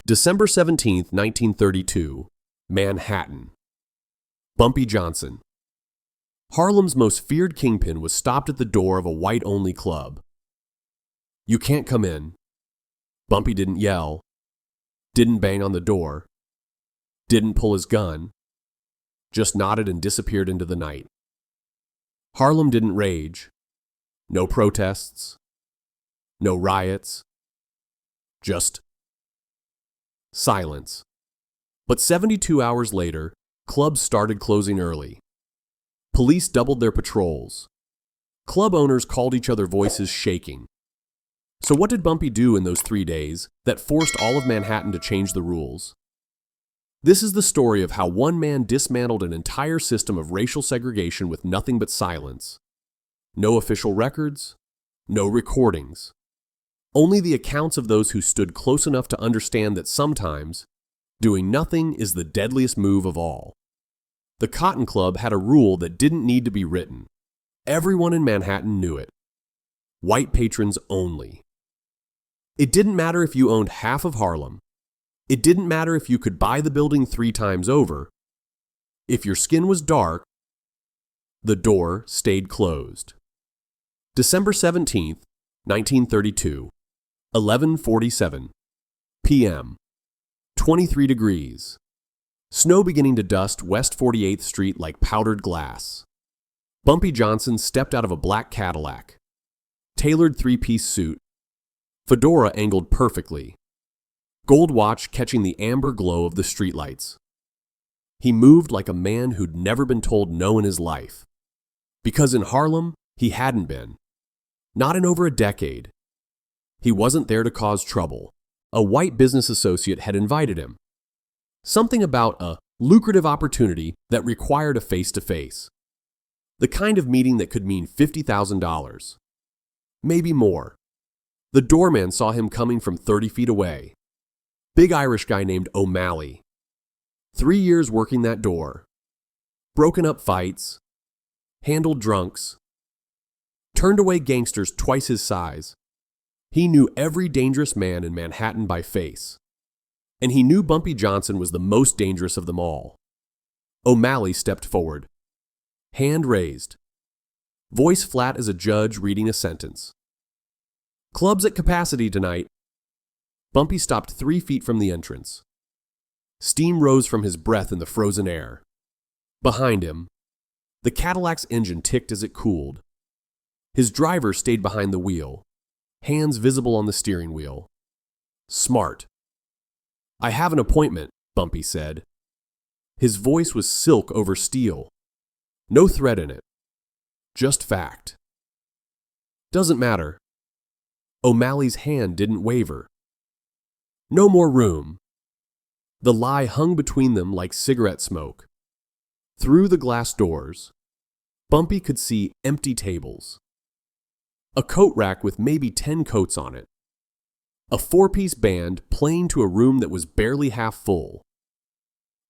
December 17, 1932, Manhattan. Bumpy Johnson. Harlem's most feared kingpin was stopped at the door of a white-only club. "You can't come in." Bumpy didn't yell, didn't bang on the door, didn't pull his gun, just nodded and disappeared into the night. Harlem didn't rage. No protests. No riots. Just silence. But 72 hours later, clubs started closing early. Police doubled their patrols. Club owners called each other voices shaking. So what did Bumpy do in those 3 days that forced all of Manhattan to change the rules? This is the story of how one man dismantled an entire system of racial segregation with nothing but silence. No official records, no recordings. Only the accounts of those who stood close enough to understand that sometimes doing nothing is the deadliest move of all. The Cotton Club had a rule that didn't need to be written. Everyone in Manhattan knew it. White patrons only. It didn't matter if you owned half of Harlem. It didn't matter if you could buy the building 3 times over. If your skin was dark, the door stayed closed. December 17th, 1932, 11:47 p.m. 23 degrees. Snow beginning to dust West 48th Street like powdered glass. Bumpy Johnson stepped out of a black Cadillac. Tailored 3-piece suit. Fedora angled perfectly. Gold watch catching the amber glow of the streetlights. He moved like a man who'd never been told no in his life. Because in Harlem, he hadn't been. Not in over a decade. He wasn't there to cause trouble. A white business associate had invited him. Something about a lucrative opportunity that required a face-to-face. The kind of meeting that could mean $50,000. Maybe more. The doorman saw him coming from 30 feet away. Big Irish guy named O'Malley. 3 years working that door. Broken up fights. Handled drunks. Turned away gangsters twice his size. He knew every dangerous man in Manhattan by face. And he knew Bumpy Johnson was the most dangerous of them all. O'Malley stepped forward. Hand raised. Voice flat as a judge reading a sentence. "Club's at capacity tonight." Bumpy stopped 3 feet from the entrance. Steam rose from his breath in the frozen air. Behind him, the Cadillac's engine ticked as it cooled. His driver stayed behind the wheel, hands visible on the steering wheel. Smart. "I have an appointment," Bumpy said. His voice was silk over steel. No threat in it. Just fact. "Doesn't matter." O'Malley's hand didn't waver. "No more room." The lie hung between them like cigarette smoke. Through the glass doors, Bumpy could see empty tables. A coat rack with maybe 10 coats on it. A 4-piece band playing to a room that was barely half full.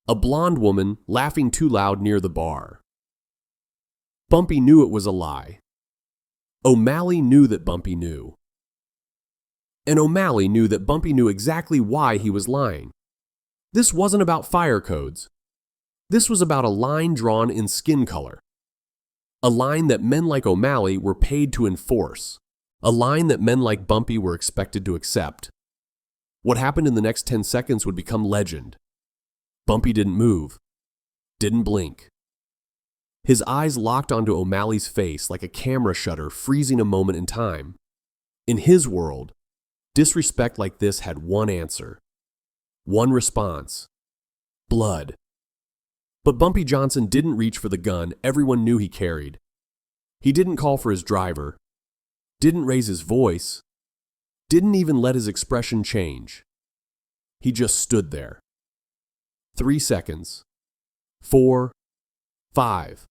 A blonde woman laughing too loud near the bar. Bumpy knew it was a lie. O'Malley knew that Bumpy knew. And O'Malley knew that Bumpy knew exactly why he was lying. This wasn't about fire codes. This was about a line drawn in skin color. A line that men like O'Malley were paid to enforce. A line that men like Bumpy were expected to accept. What happened in the next 10 seconds would become legend. Bumpy didn't move. Didn't blink. His eyes locked onto O'Malley's face like a camera shutter freezing a moment in time. In his world, disrespect like this had one answer. One response. Blood. But Bumpy Johnson didn't reach for the gun everyone knew he carried. He didn't call for his driver. Didn't raise his voice. Didn't even let his expression change. He just stood there. 3 seconds. 4. 5.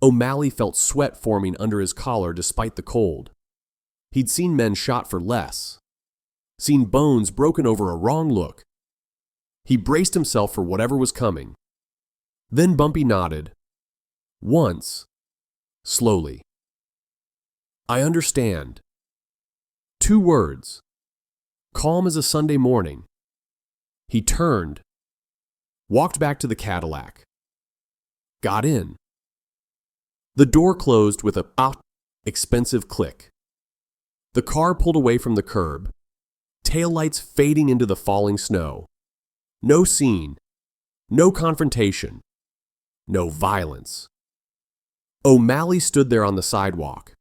O'Malley felt sweat forming under his collar despite the cold. He'd seen men shot for less. Seen bones broken over a wrong look. He braced himself for whatever was coming. Then Bumpy nodded. Once. Slowly. "I understand." 2 words. Calm as a Sunday morning. He turned, walked back to the Cadillac, got in. The door closed with a expensive click. The car pulled away from the curb, taillights fading into the falling snow. No scene, no confrontation, no violence. O'Malley stood there on the sidewalk,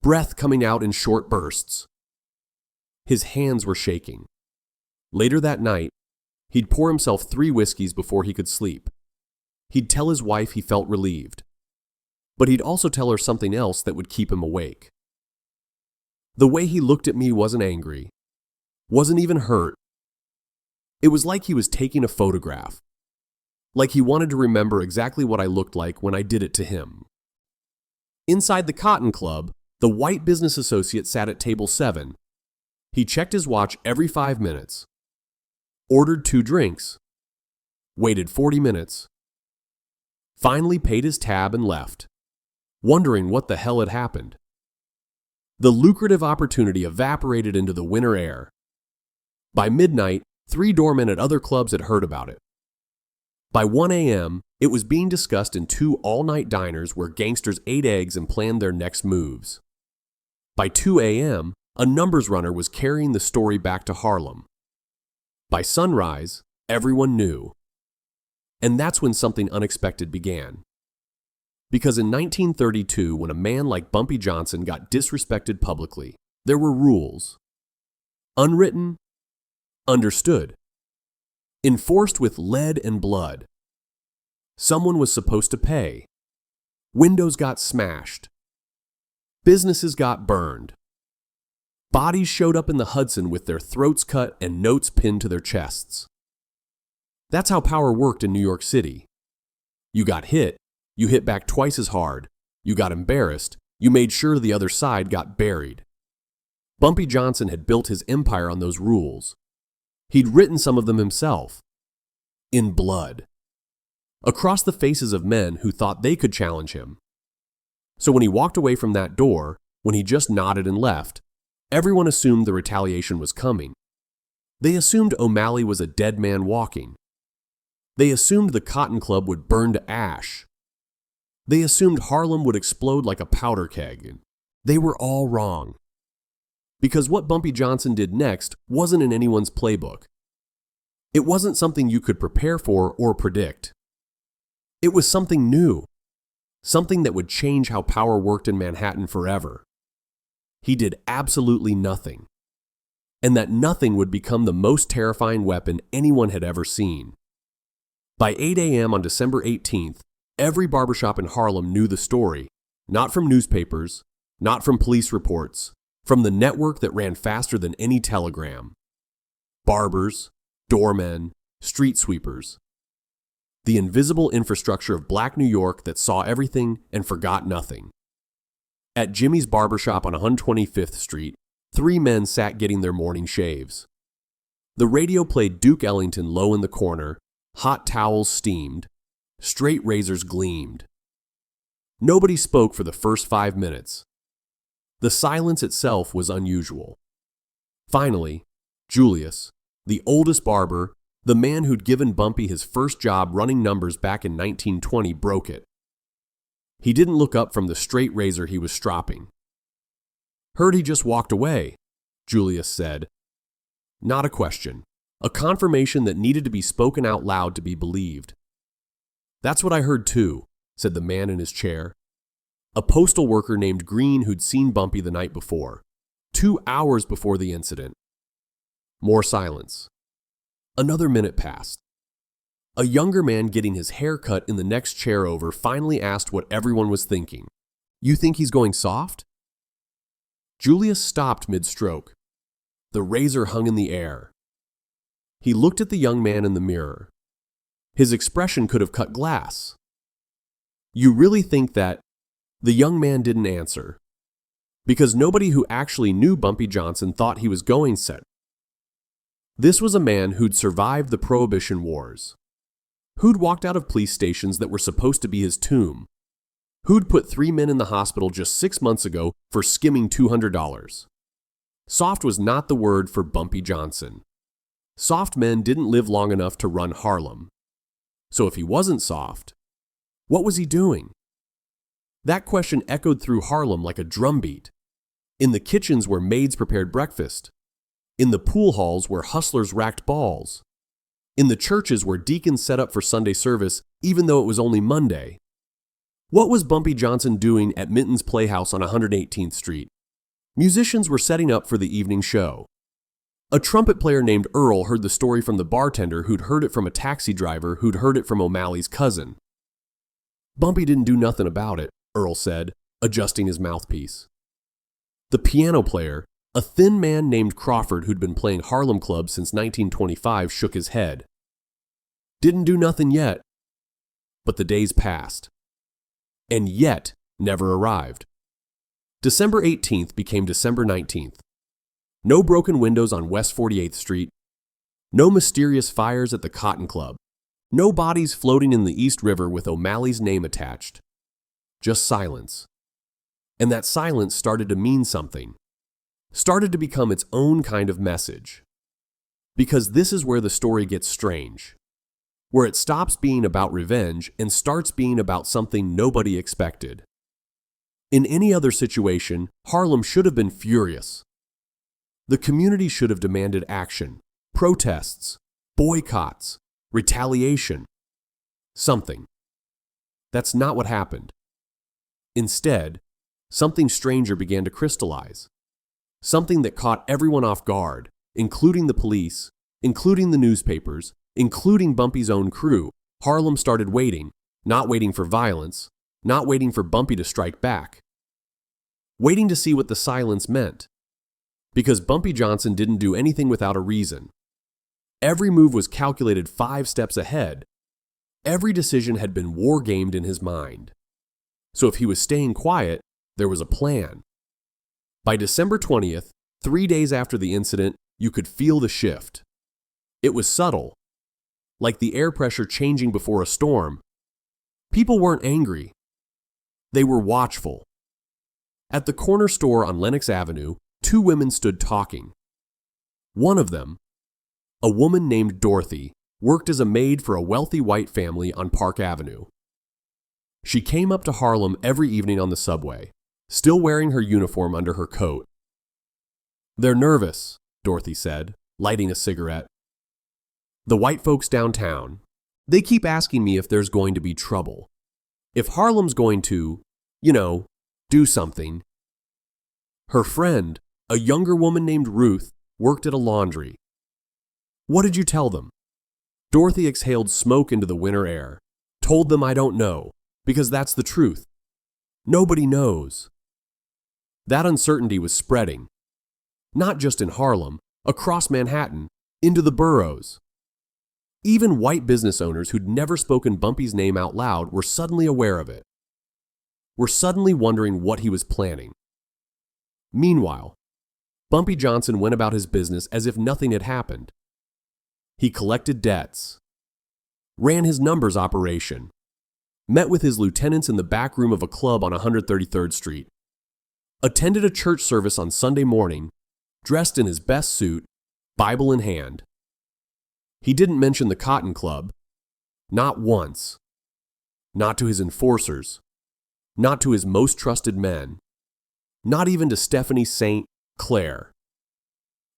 breath coming out in short bursts. His hands were shaking. Later that night, he'd pour himself 3 whiskeys before he could sleep. He'd tell his wife he felt relieved, but he'd also tell her something else that would keep him awake. The way he looked at me wasn't angry, wasn't even hurt. It was like he was taking a photograph, like he wanted to remember exactly what I looked like when I did it to him. Inside the Cotton Club, the white business associate sat at table 7. He checked his watch every 5 minutes, ordered 2 drinks, waited 40 minutes, finally paid his tab and left, wondering what the hell had happened. The lucrative opportunity evaporated into the winter air. By midnight, 3 doormen at other clubs had heard about it. By 1 a.m., it was being discussed in 2 all-night diners where gangsters ate eggs and planned their next moves. By 2 a.m., a numbers runner was carrying the story back to Harlem. By sunrise, everyone knew. And that's when something unexpected began. Because in 1932, when a man like Bumpy Johnson got disrespected publicly, there were rules. Unwritten, understood, enforced with lead and blood. Someone was supposed to pay. Windows got smashed. Businesses got burned. Bodies showed up in the Hudson with their throats cut and notes pinned to their chests. That's how power worked in New York City. You got hit, you hit back twice as hard. You got embarrassed, you made sure the other side got buried. Bumpy Johnson had built his empire on those rules. He'd written some of them himself. In blood. Across the faces of men who thought they could challenge him. So when he walked away from that door, when he just nodded and left, everyone assumed the retaliation was coming. They assumed O'Malley was a dead man walking. They assumed the Cotton Club would burn to ash. They assumed Harlem would explode like a powder keg. They were all wrong. Because what Bumpy Johnson did next wasn't in anyone's playbook. It wasn't something you could prepare for or predict. It was something new. Something that would change how power worked in Manhattan forever. He did absolutely nothing. And that nothing would become the most terrifying weapon anyone had ever seen. By 8 a.m. on December 18th, every barbershop in Harlem knew the story, not from newspapers, not from police reports, from the network that ran faster than any telegram. Barbers, doormen, street sweepers. The invisible infrastructure of Black New York that saw everything and forgot nothing. At Jimmy's barbershop on 125th Street, 3 men sat getting their morning shaves. The radio played Duke Ellington low in the corner, hot towels steamed, straight razors gleamed. Nobody spoke for the first 5 minutes. The silence itself was unusual. Finally, Julius, the oldest barber, the man who'd given Bumpy his first job running numbers back in 1920, broke it. He didn't look up from the straight razor he was stropping. "Heard he just walked away," Julius said. Not a question. A confirmation that needed to be spoken out loud to be believed. "That's what I heard too," said the man in his chair. A postal worker named Green who'd seen Bumpy the night before, 2 hours before the incident. More silence. Another minute passed. A younger man getting his hair cut in the next chair over finally asked what everyone was thinking. "You think he's going soft?" Julius stopped mid-stroke. The razor hung in the air. He looked at the young man in the mirror. His expression could have cut glass. "You really think that?" The young man didn't answer. Because nobody who actually knew Bumpy Johnson thought he was going set. This was a man who'd survived the Prohibition Wars. Who'd walked out of police stations that were supposed to be his tomb. Who'd put 3 men in the hospital just 6 months ago for skimming $200. Soft was not the word for Bumpy Johnson. Soft men didn't live long enough to run Harlem. So if he wasn't soft, what was he doing? That question echoed through Harlem like a drumbeat. In the kitchens where maids prepared breakfast. In the pool halls where hustlers racked balls. In the churches where deacons set up for Sunday service even though it was only Monday. What was Bumpy Johnson doing at Minton's Playhouse on 118th Street? Musicians were setting up for the evening show. A trumpet player named Earl heard the story from the bartender who'd heard it from a taxi driver who'd heard it from O'Malley's cousin. Bumpy didn't do nothing about it, Earl said, adjusting his mouthpiece. The piano player, a thin man named Crawford who'd been playing Harlem clubs since 1925, shook his head. Didn't do nothing yet. But the days passed. And yet never arrived. December 18th became December 19th. No broken windows on West 48th Street. No mysterious fires at the Cotton Club. No bodies floating in the East River with O'Malley's name attached. Just silence. And that silence started to mean something. Started to become its own kind of message. Because this is where the story gets strange. Where it stops being about revenge and starts being about something nobody expected. In any other situation, Harlem should have been furious. The community should have demanded action, protests, boycotts, retaliation. Something. That's not what happened. Instead, something stranger began to crystallize. Something that caught everyone off guard, including the police, including the newspapers, including Bumpy's own crew. Harlem started waiting, not waiting for violence, not waiting for Bumpy to strike back. Waiting to see what the silence meant. Because Bumpy Johnson didn't do anything without a reason. Every move was calculated 5 steps ahead. Every decision had been war-gamed in his mind. So if he was staying quiet, there was a plan. By December 20th, 3 days after the incident, you could feel the shift. It was subtle, like the air pressure changing before a storm. People weren't angry. They were watchful. At the corner store on Lenox Avenue, 2 women stood talking. One of them, a woman named Dorothy, worked as a maid for a wealthy white family on Park Avenue. She came up to Harlem every evening on the subway, still wearing her uniform under her coat. "They're nervous," Dorothy said, lighting a cigarette. "The white folks downtown, they keep asking me if there's going to be trouble. If Harlem's going to, do something." Her friend, a younger woman named Ruth, worked at a laundry. "What did you tell them?" Dorothy exhaled smoke into the winter air. "Told them I don't know, because that's the truth. Nobody knows." That uncertainty was spreading. Not just in Harlem, across Manhattan, into the boroughs. Even white business owners who'd never spoken Bumpy's name out loud were suddenly aware of it. Were suddenly wondering what he was planning. Meanwhile, Bumpy Johnson went about his business as if nothing had happened. He collected debts, ran his numbers operation, met with his lieutenants in the back room of a club on 133rd Street, attended a church service on Sunday morning, dressed in his best suit, Bible in hand. He didn't mention the Cotton Club, not once. Not to his enforcers, not to his most trusted men, not even to Stephanie St. Clair,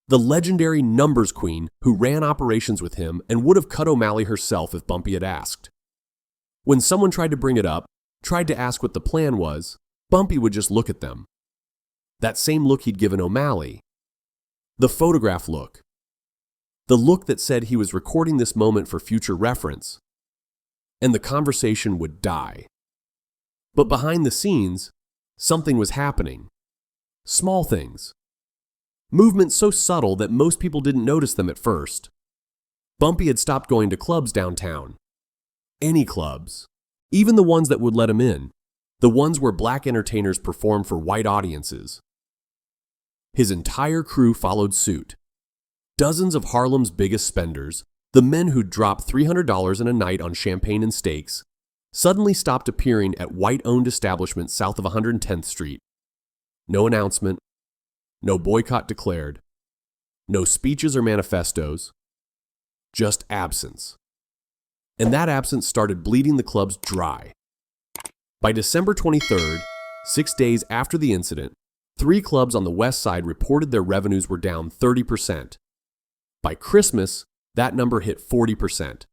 the legendary numbers queen who ran operations with him and would have cut O'Malley herself if Bumpy had asked. When someone tried to bring it up, tried to ask what the plan was, Bumpy would just look at them. That same look he'd given O'Malley. The photograph look. The look that said he was recording this moment for future reference. And the conversation would die. But behind the scenes, something was happening. Small things. Movements so subtle that most people didn't notice them at first. Bumpy had stopped going to clubs downtown. Any clubs. Even the ones that would let him in. The ones where black entertainers performed for white audiences. His entire crew followed suit. Dozens of Harlem's biggest spenders, the men who'd dropped $300 in a night on champagne and steaks, suddenly stopped appearing at white-owned establishments south of 110th Street. No announcement, no boycott declared, no speeches or manifestos, just absence. And that absence started bleeding the clubs dry. By December 23rd, 6 days after the incident, 3 clubs on the west side reported their revenues were down 30%. By Christmas, that number hit 40%.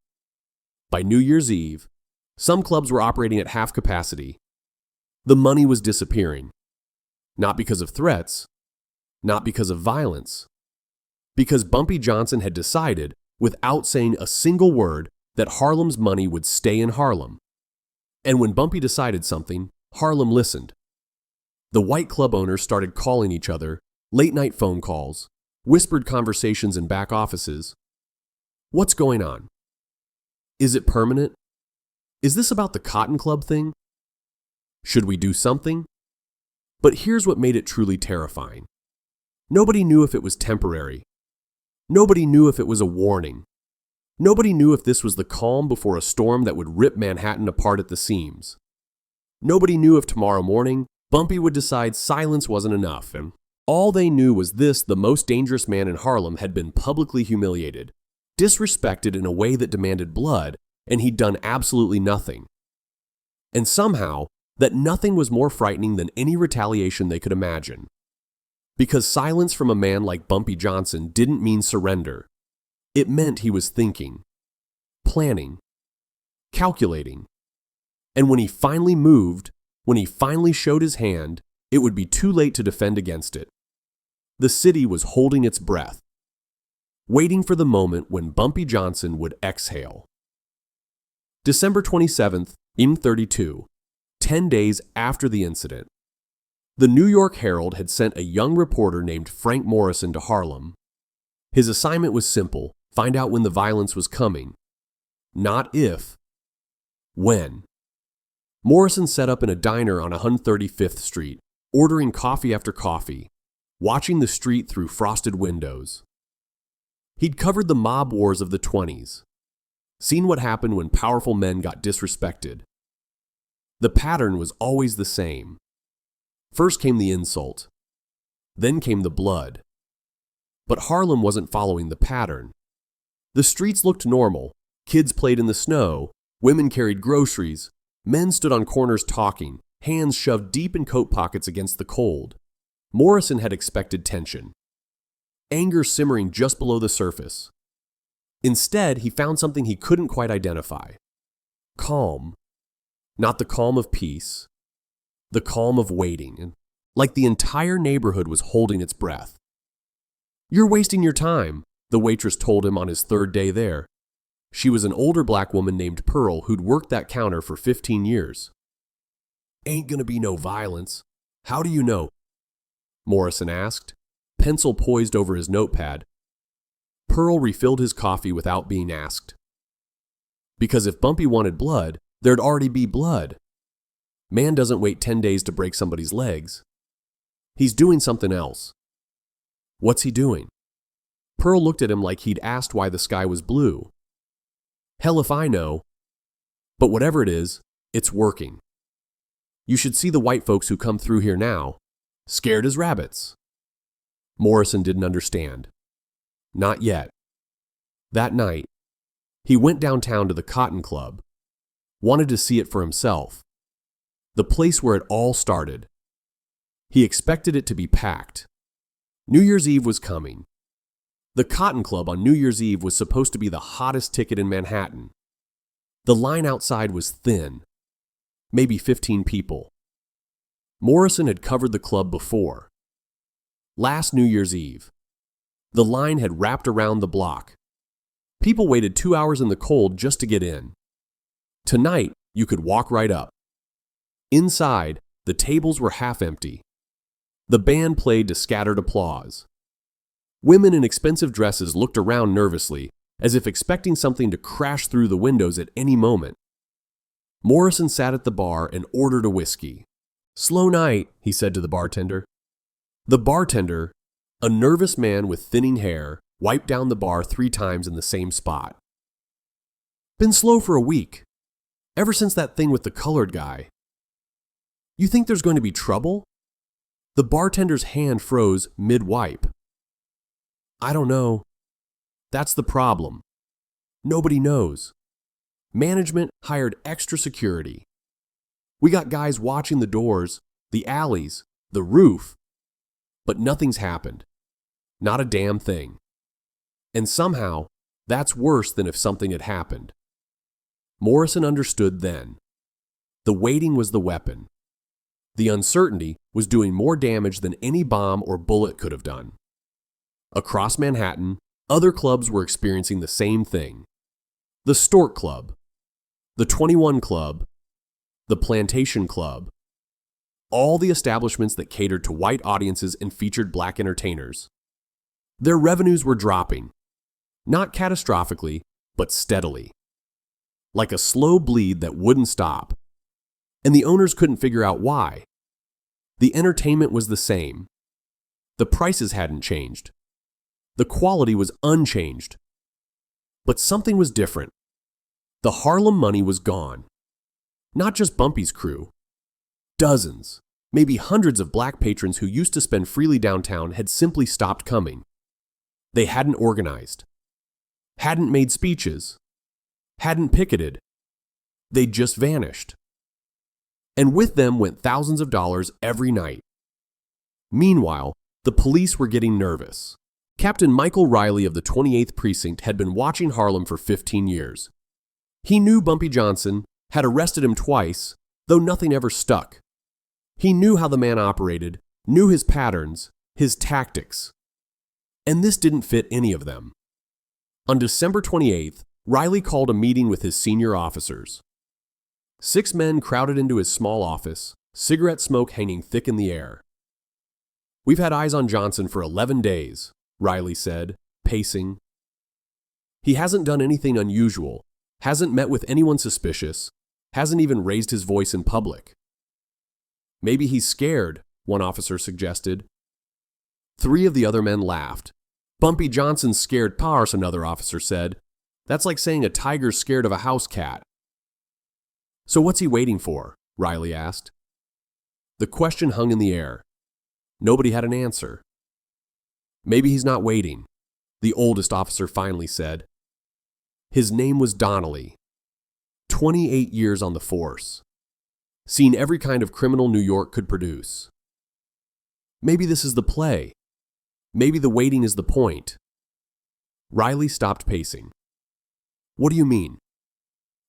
By New Year's Eve, some clubs were operating at half capacity. The money was disappearing. Not because of threats, not because of violence, because Bumpy Johnson had decided, without saying a single word, that Harlem's money would stay in Harlem. And when Bumpy decided something, Harlem listened. The white club owners started calling each other, late-night phone calls, whispered conversations in back offices. What's going on? Is it permanent? Is this about the Cotton Club thing? Should we do something? But here's what made it truly terrifying. Nobody knew if it was temporary. Nobody knew if it was a warning. Nobody knew if this was the calm before a storm that would rip Manhattan apart at the seams. Nobody knew if tomorrow morning, Bumpy would decide silence wasn't enough, and all they knew was this: the most dangerous man in Harlem had been publicly humiliated, disrespected in a way that demanded blood, and he'd done absolutely nothing. And somehow, that nothing was more frightening than any retaliation they could imagine. Because silence from a man like Bumpy Johnson didn't mean surrender. It meant he was thinking, planning, calculating. And when he finally moved, when he finally showed his hand, it would be too late to defend against it. The city was holding its breath, waiting for the moment when Bumpy Johnson would exhale. December 27th, 1932, 10 days after the incident. The New York Herald had sent a young reporter named Frank Morrison to Harlem. His assignment was simple: find out when the violence was coming. Not if, when. Morrison set up in a diner on 135th Street, ordering coffee after coffee, watching the street through frosted windows. He'd covered the mob wars of the 20s, seen what happened when powerful men got disrespected. The pattern was always the same. First came the insult, then came the blood. But Harlem wasn't following the pattern. The streets looked normal. Kids played in the snow, women carried groceries, men stood on corners talking, hands shoved deep in coat pockets against the cold. Morrison had expected tension, anger simmering just below the surface. Instead, he found something he couldn't quite identify. Calm. Not the calm of peace, the calm of waiting, and like the entire neighborhood was holding its breath. "You're wasting your time," the waitress told him on his 3rd day there. She was an older black woman named Pearl who'd worked that counter for 15 years. "Ain't gonna be no violence. How do you know?" Morrison asked, pencil poised over his notepad. Pearl refilled his coffee without being asked. Because if Bumpy wanted blood, there'd already be blood. Man doesn't wait 10 days to break somebody's legs. He's doing something else. What's he doing? Pearl looked at him like he'd asked why the sky was blue. Hell if I know. But whatever it is, it's working. You should see the white folks who come through here now, scared as rabbits. Morrison didn't understand. Not yet. That night, he went downtown to the Cotton Club, wanted to see it for himself. The place where it all started. He expected it to be packed. New Year's Eve was coming. The Cotton Club on New Year's Eve was supposed to be the hottest ticket in Manhattan. The line outside was thin, maybe 15 people. Morrison had covered the club before. Last New Year's Eve, the line had wrapped around the block. People waited 2 hours in the cold just to get in. Tonight, you could walk right up. Inside, the tables were half empty. The band played to scattered applause. Women in expensive dresses looked around nervously, as if expecting something to crash through the windows at any moment. Morrison sat at the bar and ordered a whiskey. "Slow night," he said to the bartender. The bartender, a nervous man with thinning hair, wiped down the bar 3 times in the same spot. "Been slow for a week. Ever since that thing with the colored guy." "You think there's going to be trouble?" The bartender's hand froze mid-wipe. "I don't know. That's the problem. Nobody knows. Management hired extra security. We got guys watching the doors, the alleys, the roof. But nothing's happened. Not a damn thing. And somehow, that's worse than if something had happened. Morrison understood then. The waiting was the weapon. The uncertainty was doing more damage than any bomb or bullet could have done. Across Manhattan, other clubs were experiencing the same thing. The Stork Club, the 21 Club, the Plantation Club, all the establishments that catered to white audiences and featured black entertainers. Their revenues were dropping, not catastrophically, but steadily. Like a slow bleed that wouldn't stop. And the owners couldn't figure out why. The entertainment was the same. The prices hadn't changed. The quality was unchanged. But something was different. The Harlem money was gone. Not just Bumpy's crew. Dozens, maybe hundreds of black patrons who used to spend freely downtown had simply stopped coming. They hadn't organized, hadn't made speeches, hadn't picketed. They'd just vanished. And with them went thousands of dollars every night. Meanwhile, the police were getting nervous. Captain Michael Riley of the 28th Precinct had been watching Harlem for 15 years. He knew Bumpy Johnson, had arrested him twice, though nothing ever stuck. He knew how the man operated, knew his patterns, his tactics. And this didn't fit any of them. On December 28th, Riley called a meeting with his senior officers. 6 men crowded into his small office, cigarette smoke hanging thick in the air. "We've had eyes on Johnson for 11 days, Riley said, pacing. "He hasn't done anything unusual, hasn't met with anyone suspicious, hasn't even raised his voice in public." "Maybe he's scared," one officer suggested. 3 of the other men laughed. "Bumpy Johnson's scared parse," another officer said. "That's like saying a tiger's scared of a house cat." "So what's he waiting for?" Riley asked. The question hung in the air. Nobody had an answer. "Maybe he's not waiting," the oldest officer finally said. His name was Donnelly. 28 years on the force. Seen every kind of criminal New York could produce. "Maybe this is the play. Maybe the waiting is the point." Riley stopped pacing. "What do you mean?"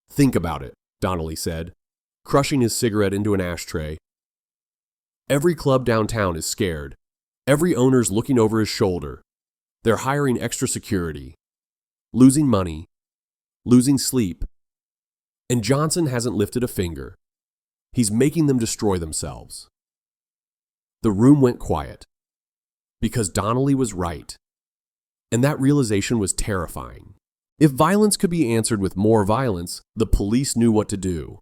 "Think about it," Donnelly said, crushing his cigarette into an ashtray. "Every club downtown is scared. Every owner's looking over his shoulder. They're hiring extra security. Losing money. Losing sleep. And Johnson hasn't lifted a finger. He's making them destroy themselves." The room went quiet. Because Donnelly was right. And that realization was terrifying. If violence could be answered with more violence, the police knew what to do.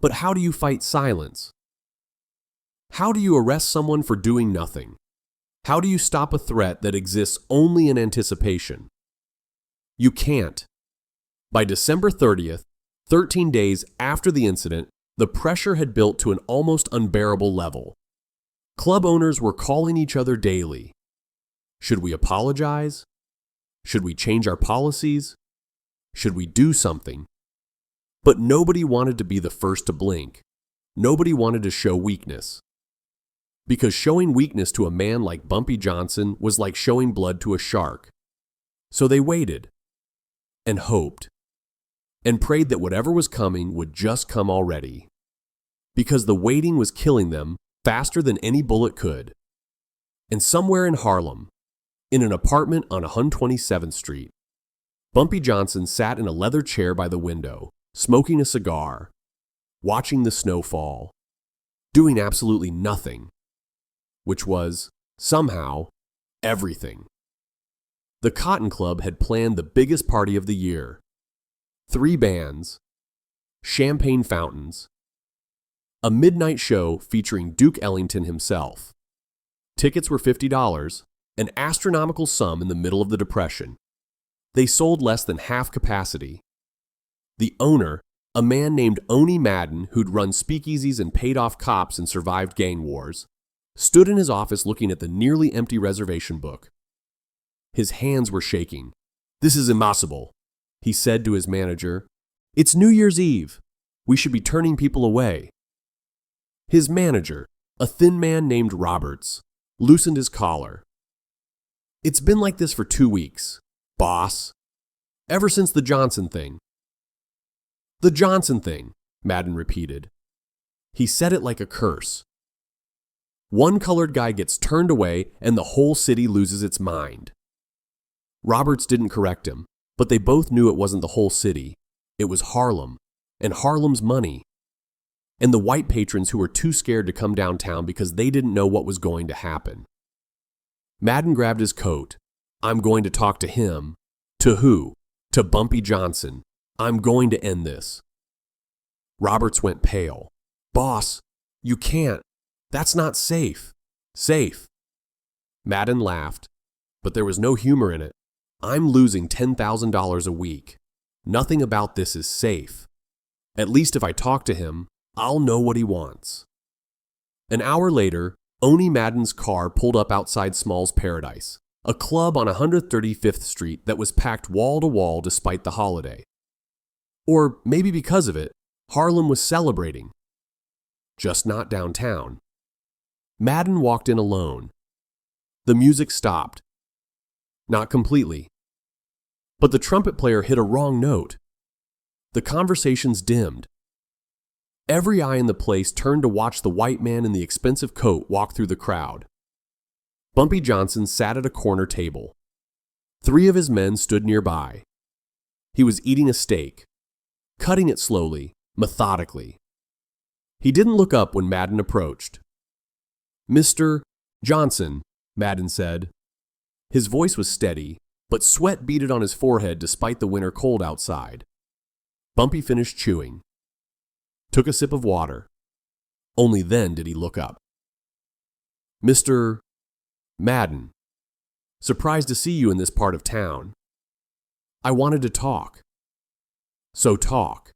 But how do you fight silence? How do you arrest someone for doing nothing? How do you stop a threat that exists only in anticipation? You can't. By December 30th, 13 days after the incident, the pressure had built to an almost unbearable level. Club owners were calling each other daily. Should we apologize? Should we change our policies? Should we do something? But nobody wanted to be the first to blink. Nobody wanted to show weakness. Because showing weakness to a man like Bumpy Johnson was like showing blood to a shark. So they waited, and hoped, and prayed that whatever was coming would just come already. Because the waiting was killing them faster than any bullet could. And somewhere in Harlem, in an apartment on 127th Street, Bumpy Johnson sat in a leather chair by the window, smoking a cigar, watching the snow fall, doing absolutely nothing, which was, somehow, everything. The Cotton Club had planned the biggest party of the year. 3 bands, champagne fountains, a midnight show featuring Duke Ellington himself. Tickets were $50, an astronomical sum in the middle of the Depression. They sold less than half capacity. The owner, a man named Oni Madden who'd run speakeasies and paid off cops and survived gang wars, stood in his office looking at the nearly empty reservation book. His hands were shaking. "This is impossible," he said to his manager. "It's New Year's Eve. We should be turning people away." His manager, a thin man named Roberts, loosened his collar. "It's been like this for 2 weeks, boss. Ever since the Johnson thing." "The Johnson thing," Madden repeated. He said it like a curse. "One colored guy gets turned away and the whole city loses its mind." Roberts didn't correct him, but they both knew it wasn't the whole city. It was Harlem, and Harlem's money, and the white patrons who were too scared to come downtown because they didn't know what was going to happen. Madden grabbed his coat. "I'm going to talk to him." "To who?" "To Bumpy Johnson. I'm going to end this." Roberts went pale. "Boss, you can't. That's not safe." "Safe." Madden laughed, but there was no humor in it. "I'm losing $10,000 a week. Nothing about this is safe. At least if I talk to him, I'll know what he wants." An hour later, Oni Madden's car pulled up outside Small's Paradise, a club on 135th Street that was packed wall to wall despite the holiday. Or maybe because of it, Harlem was celebrating. Just not downtown. Madden walked in alone. The music stopped. Not completely. But the trumpet player hit a wrong note. The conversations dimmed. Every eye in the place turned to watch the white man in the expensive coat walk through the crowd. Bumpy Johnson sat at a corner table. 3 of his men stood nearby. He was eating a steak, cutting it slowly, methodically. He didn't look up when Madden approached. "Mr. Johnson," Madden said. His voice was steady, but sweat beaded on his forehead despite the winter cold outside. Bumpy finished chewing. Took a sip of water. Only then did he look up. "Mr. Madden, surprised to see you in this part of town. I wanted to talk." "So talk."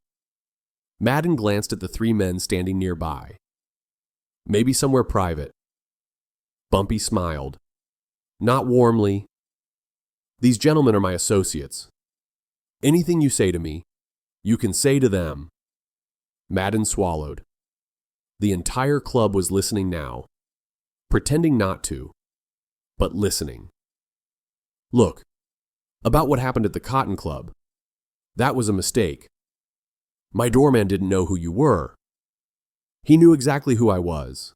Madden glanced at the 3 men standing nearby. "Maybe somewhere private." Bumpy smiled. Not warmly. "These gentlemen are my associates. Anything you say to me, you can say to them." Madden swallowed. The entire club was listening now, pretending not to, but listening. "Look, about what happened at the Cotton Club. That was a mistake. My doorman didn't know who you were. He knew exactly who I was."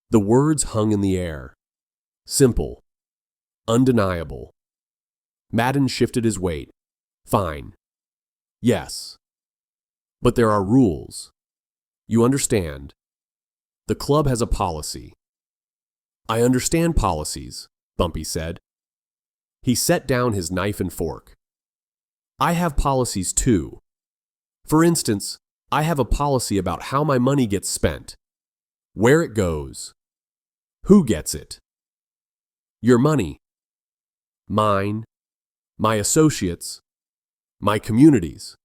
The words hung in the air. Simple. Undeniable. Madden shifted his weight. "Fine. Yes. But there are rules. You understand. The club has a policy." "I understand policies," Bumpy said. He set down his knife and fork. "I have policies too. For instance, I have a policy about how my money gets spent, where it goes, who gets it. Your money. Mine. My associates. My communities."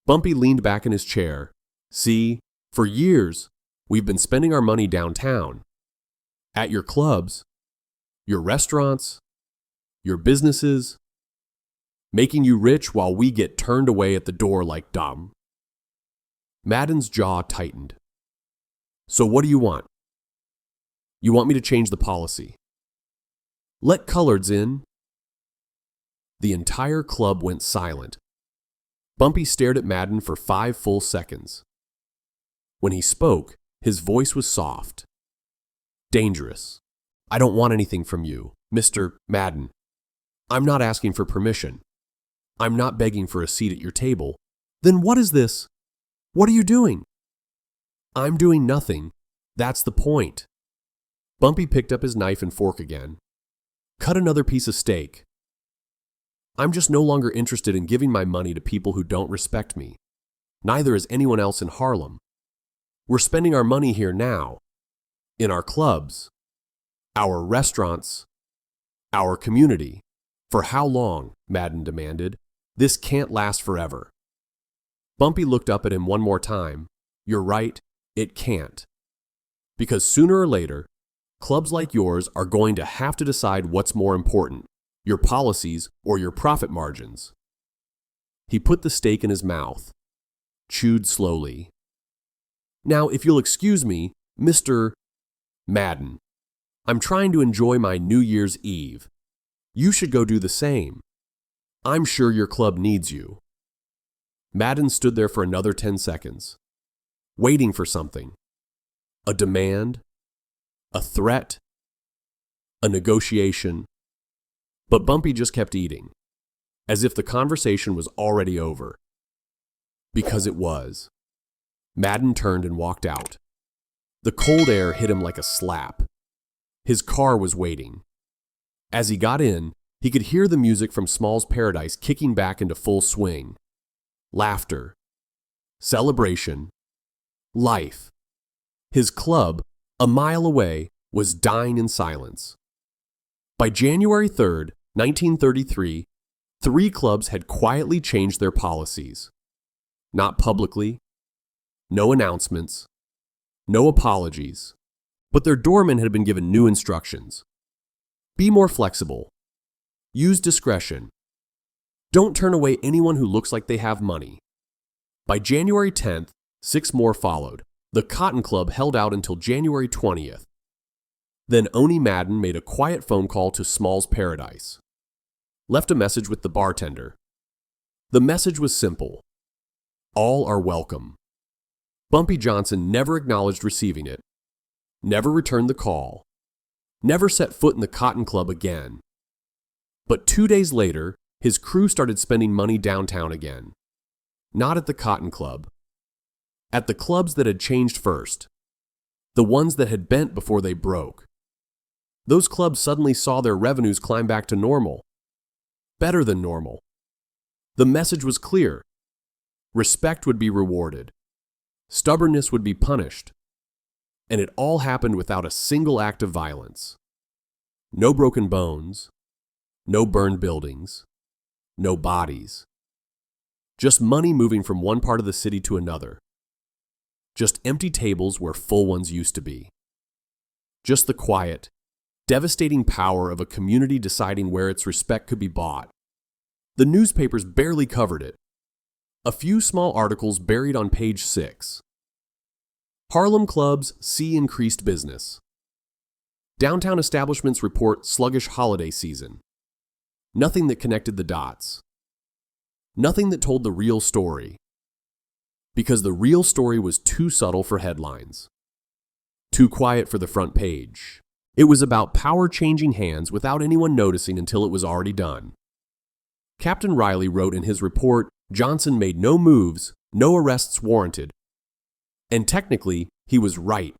Bumpy leaned back in his chair. "See, for years, we've been spending our money downtown. At your clubs, your restaurants, your businesses, making you rich while we get turned away at the door like dumb." Madden's jaw tightened. "So what do you want?" "You want me to change the policy. Let coloreds in." The entire club went silent. Bumpy stared at Madden for 5 full seconds. When he spoke, his voice was soft. "Dangerous. I don't want anything from you, Mr. Madden. I'm not asking for permission. I'm not begging for a seat at your table." "Then what is this? What are you doing?" "I'm doing nothing. That's the point." Bumpy picked up his knife and fork again. Cut another piece of steak. "I'm just no longer interested in giving my money to people who don't respect me. Neither is anyone else in Harlem. We're spending our money here now. In our clubs. Our restaurants. Our community." "For how long?" Madden demanded. "This can't last forever." Bumpy looked up at him one more time. "You're right, it can't. Because sooner or later, clubs like yours are going to have to decide what's more important, your policies or your profit margins. He put the steak in his mouth, chewed slowly. "Now, if you'll excuse me, Mr. Madden, I'm trying to enjoy my New Year's Eve. You should go do the same. I'm sure your club needs you." Madden stood there for another 10 seconds, waiting for something. A demand, a threat, a negotiation. But Bumpy just kept eating, as if the conversation was already over. Because it was. Madden turned and walked out. The cold air hit him like a slap. His car was waiting. As he got in, he could hear the music from Small's Paradise kicking back into full swing. Laughter. Celebration. Life. His club, a mile away, was dying in silence. By January 3rd, 1933, 3 clubs had quietly changed their policies. Not publicly, no announcements, no apologies, but their doormen had been given new instructions. Be more flexible. Use discretion. Don't turn away anyone who looks like they have money. By January 10th, 6 more followed. The Cotton Club held out until January 20th. Then Oni Madden made a quiet phone call to Small's Paradise. Left a message with the bartender. The message was simple. All are welcome. Bumpy Johnson never acknowledged receiving it, never returned the call, never set foot in the Cotton Club again. But 2 days later, his crew started spending money downtown again. Not at the Cotton Club. At the clubs that had changed first. The ones that had bent before they broke. Those clubs suddenly saw their revenues climb back to normal. Better than normal. The message was clear. Respect would be rewarded. Stubbornness would be punished. And it all happened without a single act of violence. No broken bones. No burned buildings. No bodies. Just money moving from one part of the city to another. Just empty tables where full ones used to be. Just the quiet, devastating power of a community deciding where its respect could be bought. The newspapers barely covered it. A few small articles buried on page 6. Harlem clubs see increased business. Downtown establishments report sluggish holiday season. Nothing that connected the dots. Nothing that told the real story. Because the real story was too subtle for headlines. Too quiet for the front page. It was about power changing hands without anyone noticing until it was already done. Captain Riley wrote in his report, Johnson made no moves, no arrests warranted. And technically, he was right.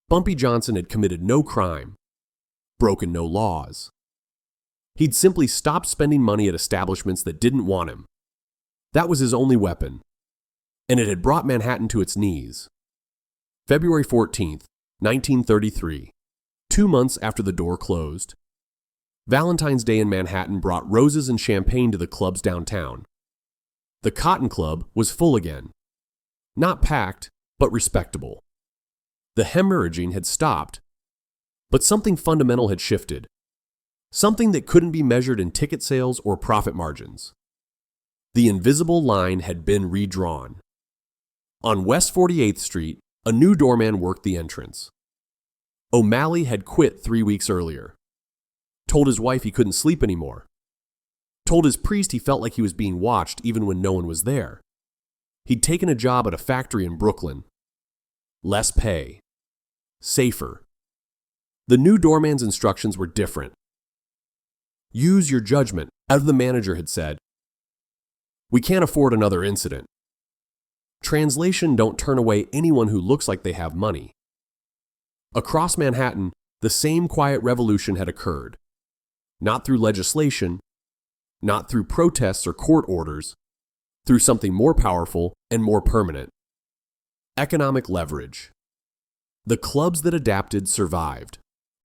Bumpy Johnson had committed no crime, broken no laws. He'd simply stopped spending money at establishments that didn't want him. That was his only weapon. And it had brought Manhattan to its knees. February 14th, 1933. 2 months after the door closed. Valentine's Day in Manhattan brought roses and champagne to the clubs downtown. The Cotton Club was full again. Not packed, but respectable. The hemorrhaging had stopped. But something fundamental had shifted. Something that couldn't be measured in ticket sales or profit margins. The invisible line had been redrawn. On West 48th Street, a new doorman worked the entrance. O'Malley had quit 3 weeks earlier. Told his wife he couldn't sleep anymore. Told his priest he felt like he was being watched even when no one was there. He'd taken a job at a factory in Brooklyn. Less pay. Safer. The new doorman's instructions were different. Use your judgment, as the manager had said. We can't afford another incident. Translation: don't turn away anyone who looks like they have money. Across Manhattan, the same quiet revolution had occurred. Not through legislation, not through protests or court orders, through something more powerful and more permanent. Economic leverage. The clubs that adapted survived.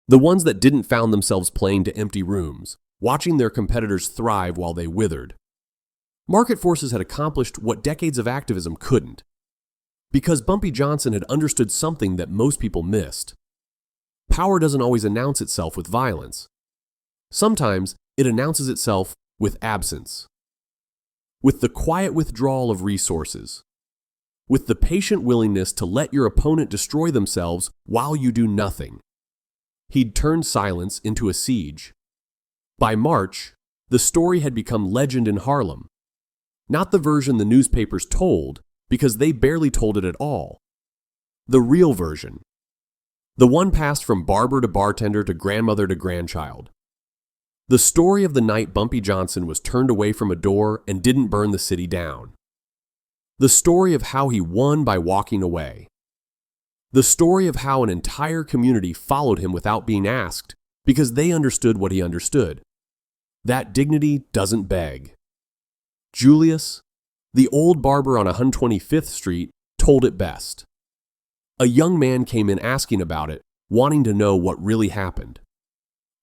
The ones that didn't found themselves playing to empty rooms, watching their competitors thrive while they withered. Market forces had accomplished what decades of activism couldn't. Because Bumpy Johnson had understood something that most people missed. Power doesn't always announce itself with violence. Sometimes it announces itself with absence. with the quiet withdrawal of resources, with the patient willingness to let your opponent destroy themselves while you do nothing. He'd turned silence into a siege. By March, the story had become legend in Harlem. Not the version the newspapers told, because they barely told it at all. The real version. The one passed from barber to bartender to grandmother to grandchild. The story of the night Bumpy Johnson was turned away from a door and didn't burn the city down. The story of how he won by walking away. The story of how an entire community followed him without being asked, because they understood what he understood. That dignity doesn't beg. Julius, the old barber on 125th Street, told it best. A young man came in asking about it, wanting to know what really happened.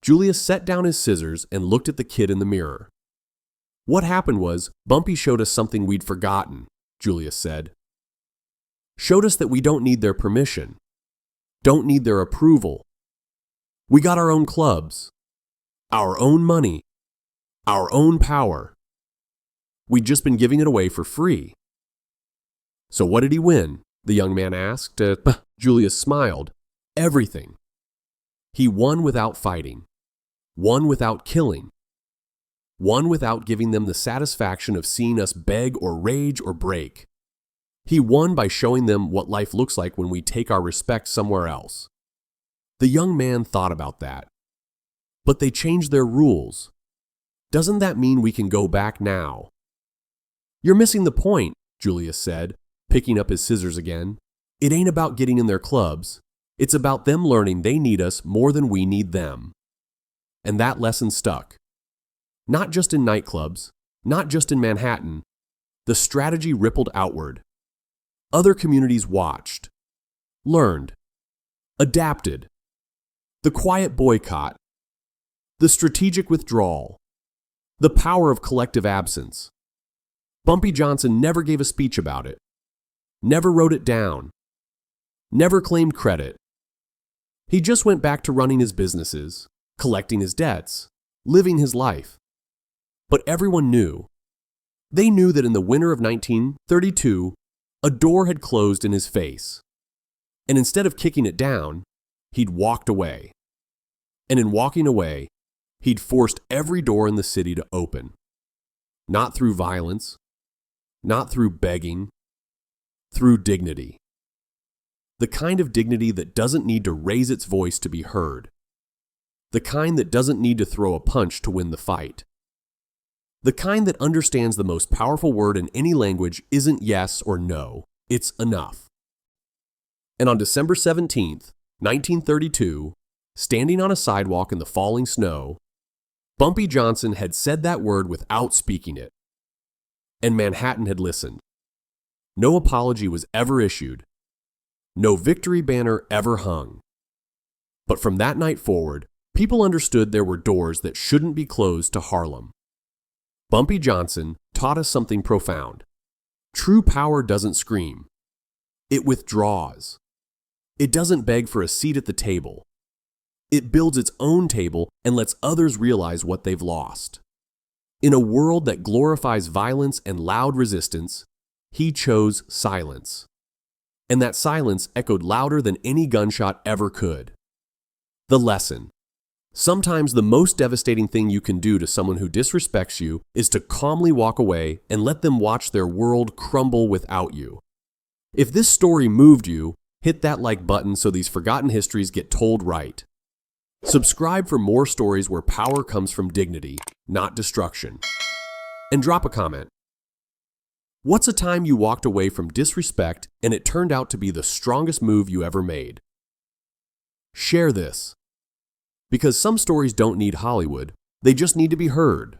Julius set down his scissors and looked at the kid in the mirror. What happened was, Bumpy showed us something we'd forgotten, Julius said. Showed us that we don't need their permission, don't need their approval. We got our own clubs, our own money, our own power. We'd just been giving it away for free. So what did he win? The young man asked. Julius smiled. Everything. He won without fighting. Won without killing. Won without giving them the satisfaction of seeing us beg or rage or break. He won by showing them what life looks like when we take our respect somewhere else. The young man thought about that. But they changed their rules. Doesn't that mean we can go back now? You're missing the point, Julius said, picking up his scissors again. It ain't about getting in their clubs. It's about them learning they need us more than we need them. And that lesson stuck. Not just in nightclubs, not just in Manhattan. The strategy rippled outward. Other communities watched, learned, adapted. The quiet boycott, the strategic withdrawal, the power of collective absence. Bumpy Johnson never gave a speech about it, never wrote it down, never claimed credit. He just went back to running his businesses, collecting his debts, living his life. But everyone knew. They knew that in the winter of 1932, a door had closed in his face. And instead of kicking it down, he'd walked away. And in walking away, he'd forced every door in the city to open. Not through violence, not through begging, through dignity. The kind of dignity that doesn't need to raise its voice to be heard. The kind that doesn't need to throw a punch to win the fight. The kind that understands the most powerful word in any language isn't yes or no, it's enough. And on December 17th, 1932, standing on a sidewalk in the falling snow, Bumpy Johnson had said that word without speaking it. And Manhattan had listened. No apology was ever issued. No victory banner ever hung. But from that night forward, people understood there were doors that shouldn't be closed to Harlem. Bumpy Johnson taught us something profound. True power doesn't scream. It withdraws. It doesn't beg for a seat at the table. It builds its own table and lets others realize what they've lost. In a world that glorifies violence and loud resistance, he chose silence. And that silence echoed louder than any gunshot ever could. The lesson. Sometimes the most devastating thing you can do to someone who disrespects you is to calmly walk away and let them watch their world crumble without you. If this story moved you, hit that like button so these forgotten histories get told right. Subscribe for more stories where power comes from dignity, not destruction. And drop a comment. What's a time you walked away from disrespect and it turned out to be the strongest move you ever made? Share this. Because some stories don't need Hollywood, they just need to be heard.